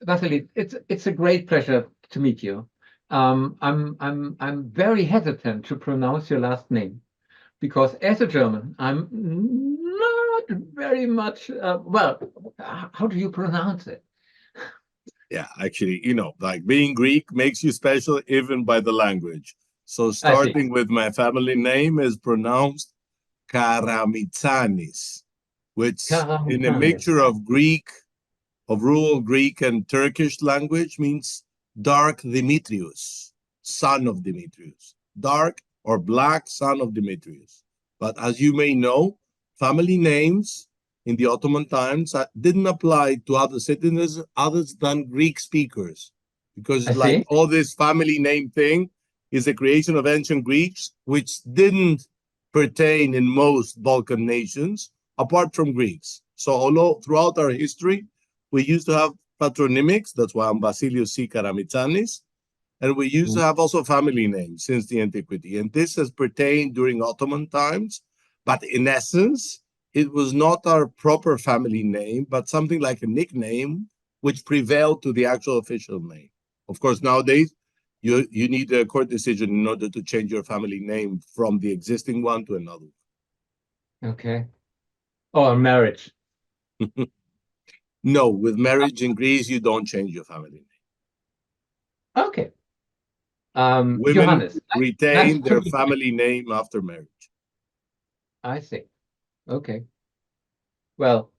Vassilis, it's a great pleasure to meet you. I'm very hesitant to pronounce your last name because as a German, I'm not very much well. How do you pronounce it? Yeah, actually, like being Greek makes you special even by the language. So I see. starting with my family name is pronounced Karamitsanis, which in a Karamitsanis. mixture of Greek, of rural Greek and Turkish language means dark Demetrius, son of Demetrius, dark or black son of Demetrius. But as you may know, family names in the Ottoman times didn't apply to other citizens other than Greek speakers, I because like see. all this family name thing is a creation of ancient Greeks, which didn't pertain in most Balkan nations apart from Greeks. So although throughout our history, we used to have patronymics, that's why I'm Vassilis C. Karamitsanis, and we used to have also family names since the antiquity. And this has pertained during Ottoman times, but in essence, it was not our proper family name, but something like a nickname which prevailed to the actual official name. Of course, nowadays, you need a court decision in order to change your family name from the existing one to another. Okay. Or marriage. No, with marriage in Greece, you don't change your family name. Okay. Women Johannes, retain nice to their meet you. family name after marriage. I see. Okay. Well,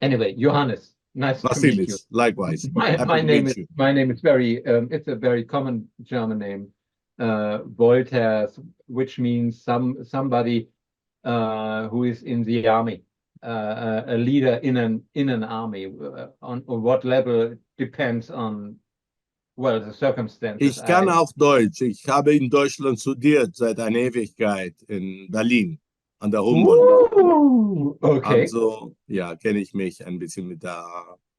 anyway, Johannes, nice to meet you. Vassilis, likewise. My Happy my to name meet is you. my name is very it's a very common German name, Wolters, which means somebody who is in the army, a leader in an army. On what level depends on well the circumstances. Ich kann auch Deutsch. Ich habe in Deutschland studiert seit einer Ewigkeit in Berlin an der Humboldt. Okay. Also, ja, kenne ich mich ein bisschen mit der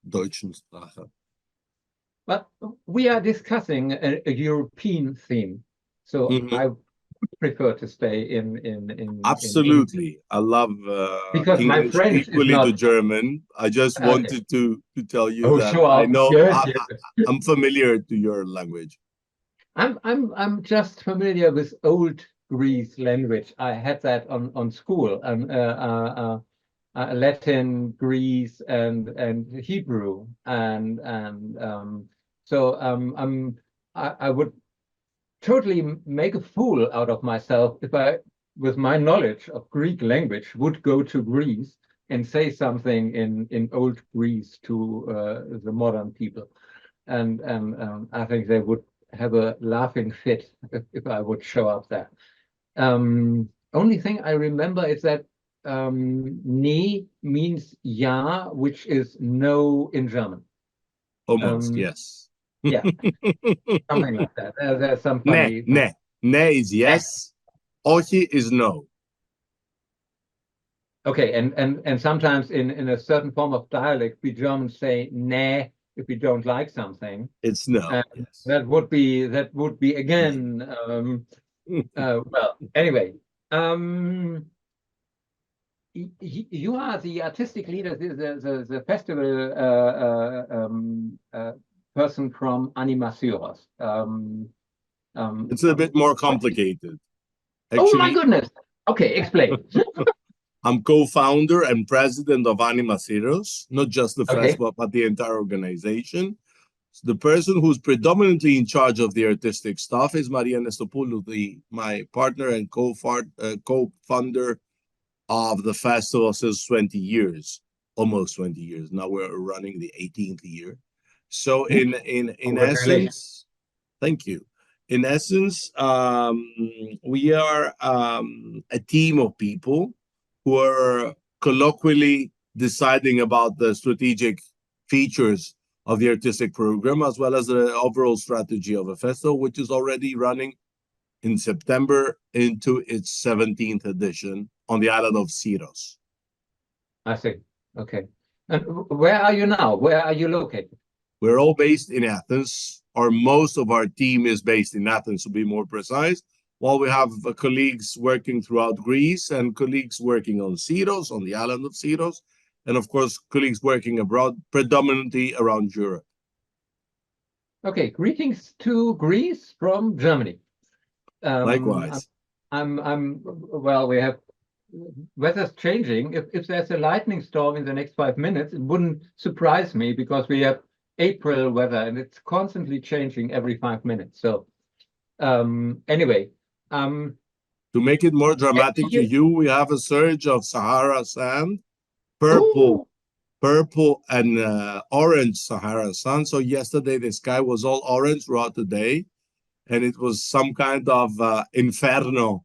deutschen Sprache. But we are discussing a European theme, so I would prefer to stay in Absolutely. I love because my English French is equally to not German. I just okay. wanted to tell you Oh, that sure. I know Good. I'm familiar to your language. I'm just familiar with Old Greece language. I had that on school, Latin, Greece, and Hebrew, and so I would totally make a fool out of myself if I, with my knowledge of Greek language, would go to Greece and say something in Old Greece to the modern people, and I think they would have a laughing fit if I would show up there. Only thing I remember is that "ne" means "ja," which is no in German. Almost, yes. Yeah, something like that. There's some Ne, funny. ne. Ne is yes. Ochi is no. Okay, and sometimes in a certain form of dialect, we Germans say "ne" if we don't like something. It's no. Yes. That would be again. Well, anyway, you are the artistic leader, the festival person from ANIMASYROS. It's a bit more complicated. Oh my Actually, goodness. Okay, explain. I'm co-founder and president of ANIMASYROS, not just the Okay. festival, but the entire organization. So the person who's predominantly in charge of the artistic stuff is Maria Nestopoulou, my partner and co-founder of the festival since 20 years, almost 20 years. Now we're running the 18th year. So in essence, thank you. In essence, we are a team of people who are colloquially deciding about the strategic features of the artistic program, as well as the overall strategy of a festival, which is already running in September into its 17th edition on the island of Syros. I see. Okay. And where are you now? Where are you located? We're all based in Athens, or most of our team is based in Athens, to be more precise, while we have colleagues working throughout Greece and colleagues working on Syros, on the island of Syros, and of course, colleagues working abroad, predominantly around Europe. Okay, greetings to Greece from Germany. Likewise. Well, we have weather's changing. If there's a lightning storm in the next 5 minutes, it wouldn't surprise me because we have April weather and it's constantly changing every 5 minutes. So anyway, to make it more dramatic to you, we have a surge of Sahara sand, purple and orange Sahara sand. So yesterday the sky was all orange throughout the day, and it was some kind of inferno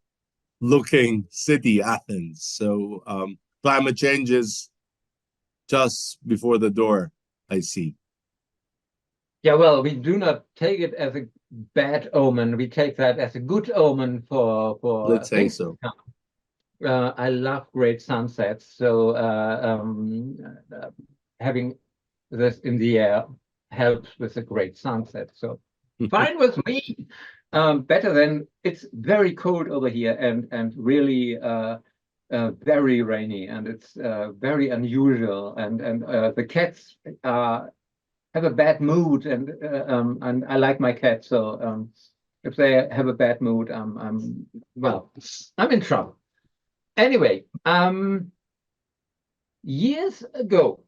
looking city, Athens. So climate change is just before the door, I see. Yeah, well, we do not take it as a bad omen. We take that as a good omen for Let's say things so. to come. I love great sunsets. So having this in the air helps with a great sunset. So fine with me. Better than it's very cold over here and really very rainy, and it's very unusual. And the cats have a bad mood, and I like my cat. So if they have a bad mood, I'm in trouble. Anyway, years ago,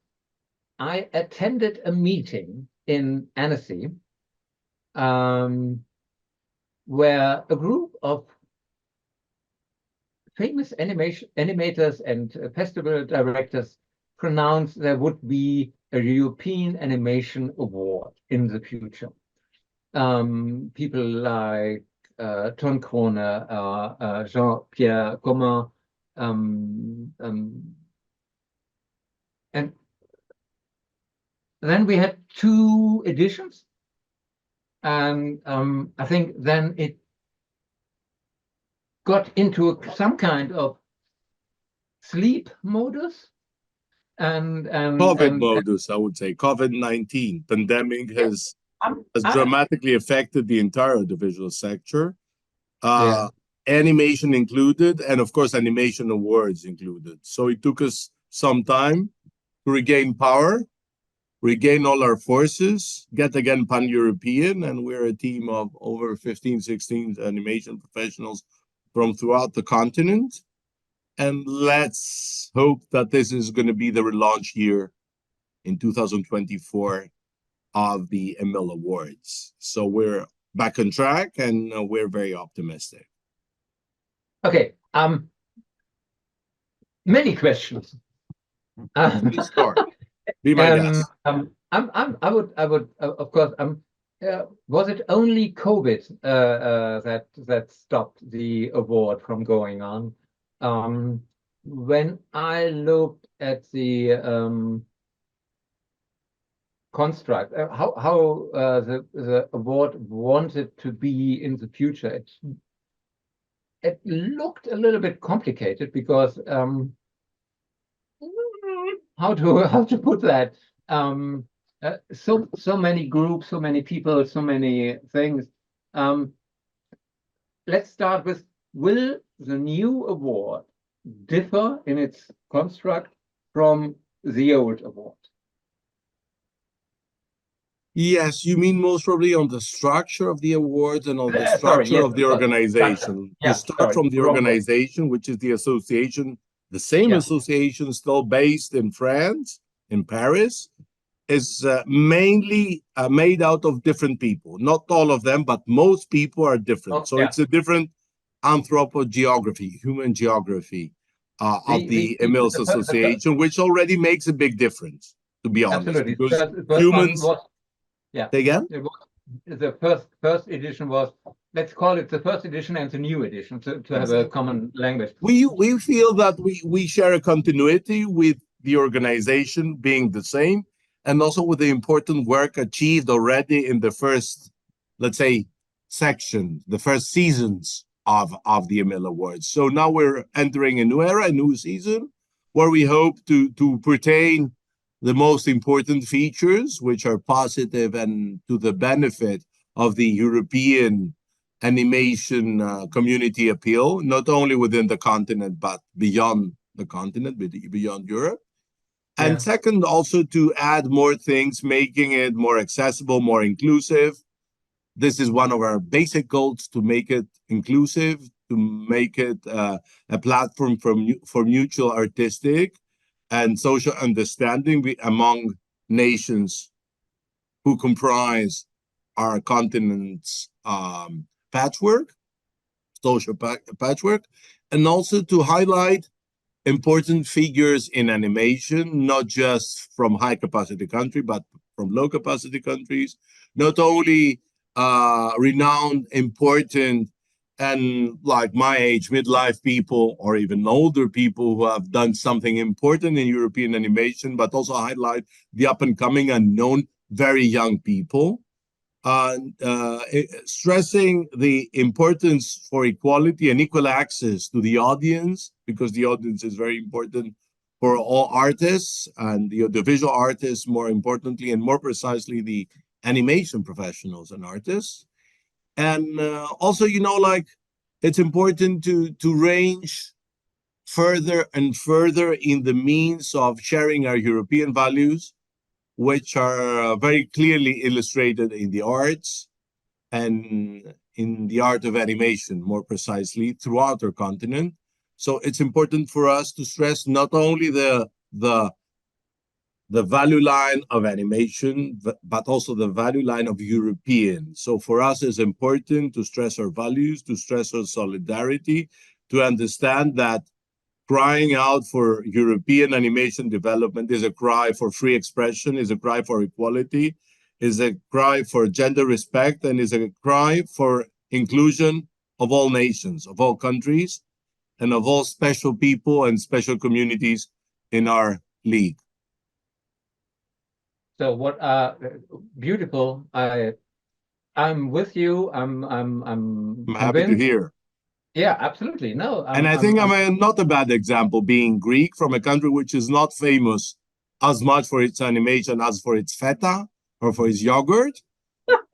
I attended a meeting in Annecy, where a group of famous animators and festival directors pronounced there would be a European Animation Award in the future. People like Ton Kroner, Jean-Pierre Commun, and then we had 2 editions, and I think then it got into some kind of sleep modus, and COVID modus, I would say. COVID-19 pandemic has dramatically affected the entire audiovisual sector, animation included, and of course animation awards included. So it took us some time to regain power, regain all our forces, get again pan-European, and we're a team of over 15, 16 animation professionals from throughout the continent. And let's hope that this is going to be the relaunch year in 2024 of the Emile Awards. So we're back on track, and we're very optimistic. Okay, many questions. Please start. Be my guest. I would of course. Was it only COVID that stopped the award from going on? When I looked at the construct, how the award wanted to be in the future, it looked a little bit complicated because how to put that? So many groups, so many people, so many things. Let's start with, will the new award differ in its construct from the old award? Yes, you mean most probably on the structure of the awards and on the structure of the organization. You start from the organization, which is the association, the same association still based in France, in Paris, is mainly made out of different people. Not all of them, but most people are different. So it's a different anthropogeography, human geography of the Emile's association, which already makes a big difference, to be honest. Absolutely. Because humans... Say again? The first edition was, let's call it the first edition and the new edition, to have a common language. We feel that we share a continuity with the organization being the same, and also with the important work achieved already in the first, let's say, section, the first seasons of the Emile Awards. So now we're entering a new era, a new season, where we hope to pertain the most important features, which are positive and to the benefit of the European animation community appeal, not only within the continent, but beyond the continent, beyond Europe. And second, also to add more things, making it more accessible, more inclusive. This is one of our basic goals, to make it inclusive, to make it a platform for mutual artistic and social understanding among nations who comprise our continent's patchwork, social patchwork, and also to highlight important figures in animation, not just from high capacity country, but from low capacity countries, not only renowned, important, and like my age, midlife people, or even older people who have done something important in European animation, but also highlight the up and coming unknown, very young people. Stressing the importance for equality and equal access to the audience, because the audience is very important for all artists, and the visual artists, more importantly, and more precisely, the animation professionals and artists. And also, like, it's important to range further and further in the means of sharing our European values, which are very clearly illustrated in the arts and in the art of animation, more precisely, throughout our continent. So it's important for us to stress not only the value line of animation, but also the value line of European. So for us, it's important to stress our values, to stress our solidarity, to understand that crying out for European animation development is a cry for free expression, is a cry for equality, is a cry for gender respect, and is a cry for inclusion of all nations, of all countries, and of all special people and special communities in our league. So what beautiful. I'm with you. I'm happy to hear. Yeah, absolutely. No, and I think I'm not a bad example, being Greek from a country which is not famous as much for its animation as for its feta or for its yogurt.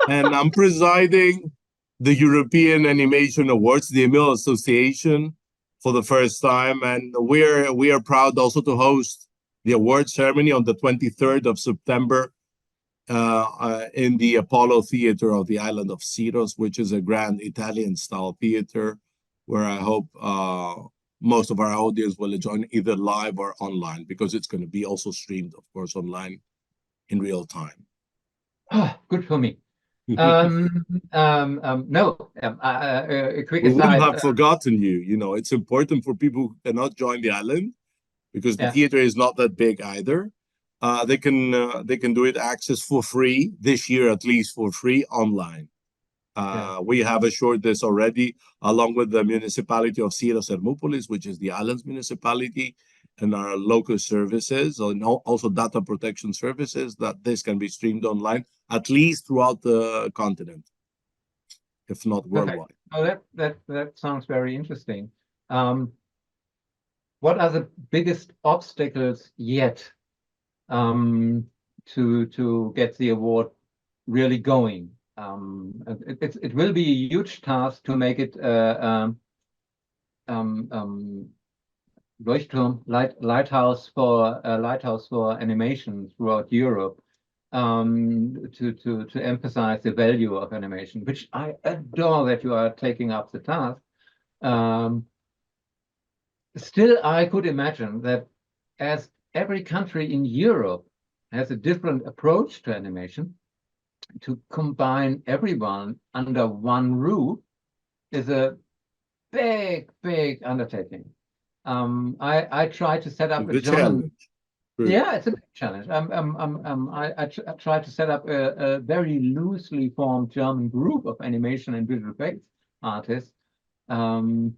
And I'm presiding the European Animation Awards, the Emile Association, for the first time. And we are proud also to host the awards ceremony on the 23rd of September in the Apollo Theater of the island of Syros, which is a grand Italian-style theater, where I hope most of our audience will join either live or online, because it's going to be also streamed, of course, online in real time. Oh, good for me. No, a quick aside. We wouldn't have forgotten you. It's important for people who cannot join the island, because the theater is not that big either. They can do it access for free this year, at least for free online. We have assured this already, along with the municipality of Syros Hermoupolis, which is the island's municipality, and our local services, and also data protection services, that this can be streamed online, at least throughout the continent, if not worldwide. Oh, that sounds very interesting. What are the biggest obstacles yet to get the award really going? It will be a huge task to make it lighthouse for animation throughout Europe, to emphasize the value of animation, which I adore that you are taking up the task. Still, I could imagine that as every country in Europe has a different approach to animation, to combine everyone under one roof is a big undertaking. I try to set up a German. Yeah, it's a big challenge. I try to set up a very loosely formed German group of animation and visual effects artists, and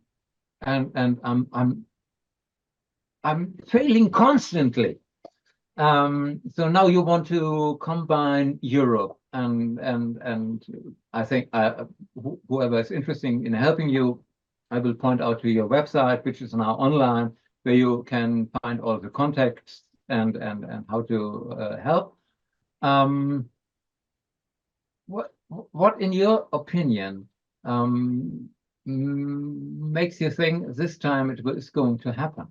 I'm failing constantly. So now you want to combine Europe, and I think whoever is interested in helping you, I will point out to your website, which is now online, where you can find all the contacts and how to help. What in your opinion makes you think this time it is going to happen?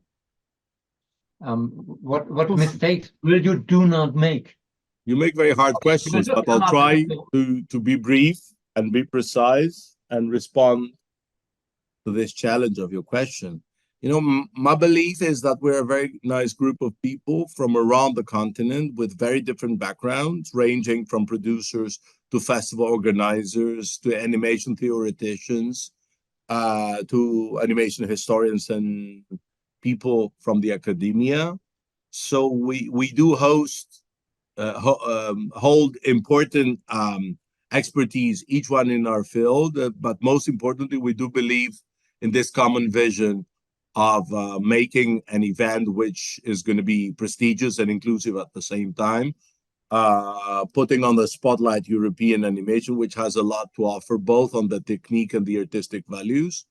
What mistakes will you do not make? You make very hard questions, but I'll try to be brief and be precise and respond to this challenge of your question. You know, my belief is that we're a very nice group of people from around the continent with very different backgrounds, ranging from producers to festival organizers to animation theoreticians, to animation historians and people from the academia. So we do hold important expertise, each one in our field, but most importantly, we do believe in this common vision of making an event which is going to be prestigious and inclusive at the same time, putting on the spotlight European animation, which has a lot to offer, both on the technique and the artistic values,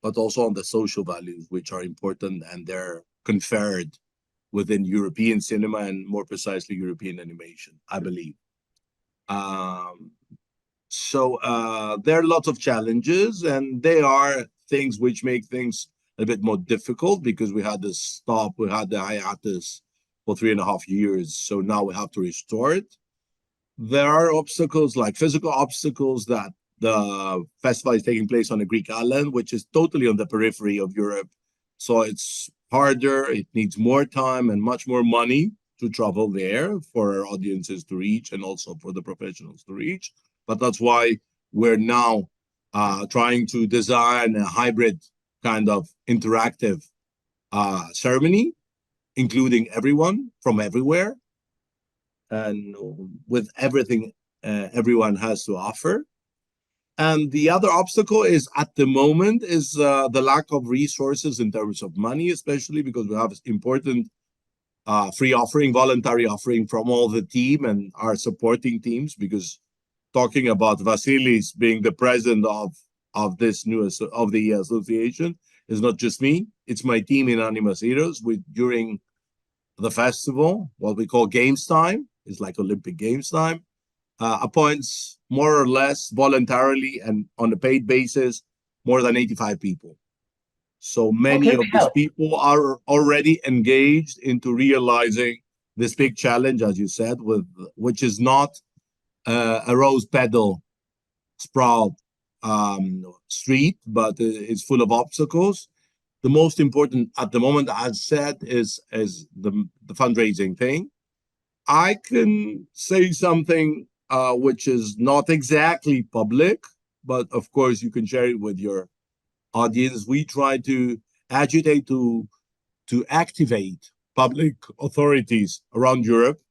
but also on the social values, which are important, and they're conferred within European cinema and more precisely European animation, I believe. So there are lots of challenges, and they are things which make things a bit more difficult because we had the hiatus for 3.5 years. So now we have to restore it. There are obstacles, like physical obstacles, that the festival is taking place on a Greek island, which is totally on the periphery of Europe. So it's harder, it needs more time and much more money to travel there for our audiences to reach and also for the professionals to reach. But that's why we're now trying to design a hybrid kind of interactive ceremony, including everyone from everywhere and with everything everyone has to offer. And the other obstacle is, at the moment, is the lack of resources in terms of money, especially because we have important free offering, voluntary offering from all the team and our supporting teams. Because talking about Vassilis being the president of this of the association is not just me; it's my team in ANIMASYROS. During the festival, what we call Games Time, is like Olympic Games Time, appoints more or less voluntarily and on a paid basis more than 85 people. So many of these people are already engaged into realizing this big challenge, as you said, which is not a rose petal sprout street, but it's full of obstacles. The most important at the moment, as said, is the fundraising thing. I can say something which is not exactly public, but of course you can share it with your audience. We try to agitate to activate public authorities around Europe,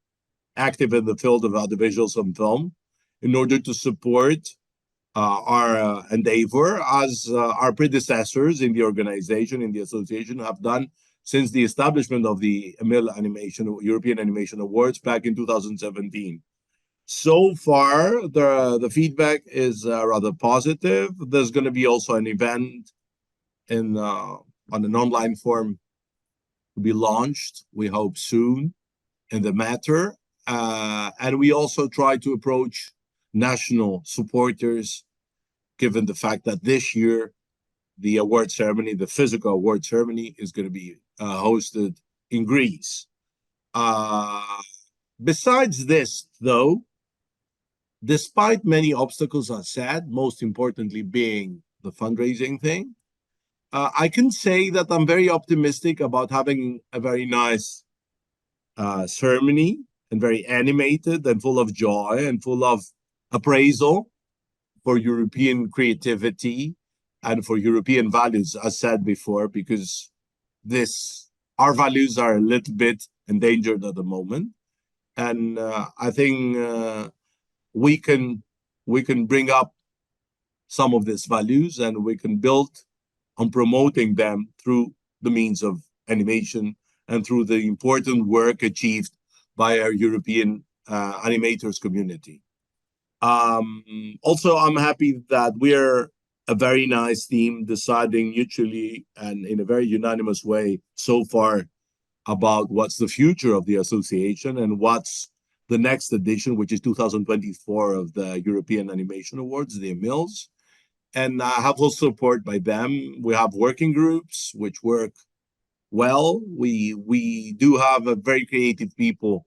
active in the field of audiovisuals and film, in order to support our endeavor, as our predecessors in the organization, in the association, have done since the establishment of the Emile European Animation Awards back in 2017. So far, the feedback is rather positive. There's going to be also an event on an online form to be launched, we hope soon, in the matter. And we also try to approach national supporters, given the fact that this year the award ceremony, the physical award ceremony, is going to be hosted in Greece. Besides this, though, despite many obstacles, as said, most importantly being the fundraising thing, I can say that I'm very optimistic about having a very nice ceremony, and very animated and full of joy and full of appraisal for European creativity and for European values, as said before, because our values are a little bit endangered at the moment. And I think we can bring up some of these values, and we can build on promoting them through the means of animation and through the important work achieved by our European animators community. Also, I'm happy that we're a very nice team, deciding mutually and in a very unanimous way so far about what's the future of the association and what's the next edition, which is 2024 of the European Animation Awards, the Emiles. And I have full support by them. We have working groups which work well. We do have a very creative people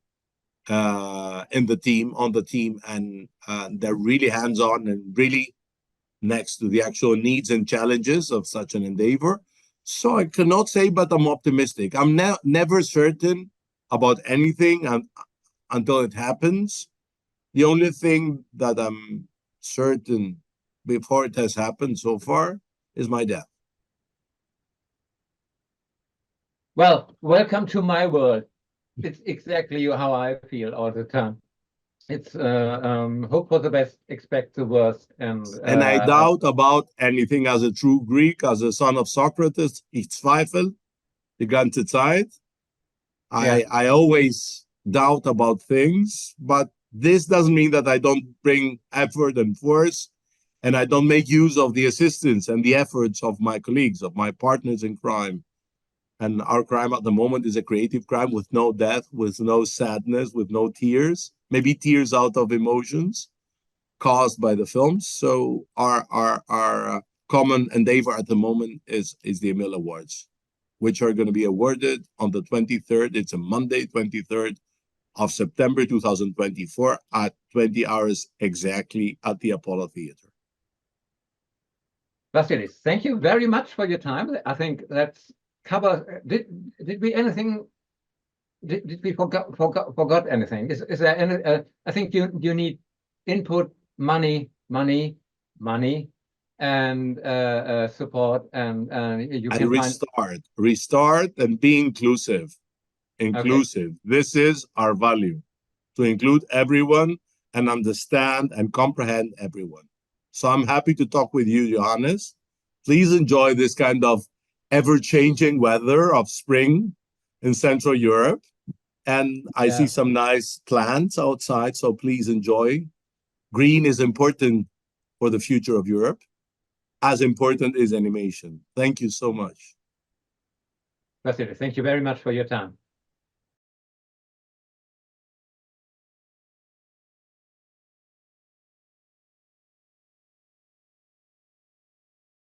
in the team, on the team, and they're really hands-on and really next to the actual needs and challenges of such an endeavor. So I cannot say, but I'm optimistic. I'm never certain about anything until it happens. The only thing that I'm certain before it has happened so far is my death. Well, welcome to my world. It's exactly how I feel all the time. It's hope for the best, expect the worst, and I doubt about anything as a true Greek, as a son of Socrates. Ich zweifle die ganze Zeit. I always doubt about things, but this doesn't mean that I don't bring effort and force, and I don't make use of the assistance and the efforts of my colleagues, of my partners in crime. And our crime at the moment is a creative crime with no death, with no sadness, with no tears, maybe tears out of emotions caused by the films. So our common endeavor at the moment is the Emile Awards, which are going to be awarded on the 23rd. It's a Monday, 23rd of September 2024 at 20 hours exactly at the Apollo Theater. Vassilis, thank you very much for your time. I think that's cover. Did we anything? Did we forgot anything? Is there any? I think you need input, money, and support, and you can restart and be inclusive. Okay. This is our value, to include everyone and understand and comprehend everyone. So I'm happy to talk with you, Johannes. Please enjoy this kind of ever-changing weather of spring in Central Europe. And I see some nice plants outside, so please enjoy. Green is important for the future of Europe. As important is animation. Thank you so much. Vassilis, thank you very much for your time.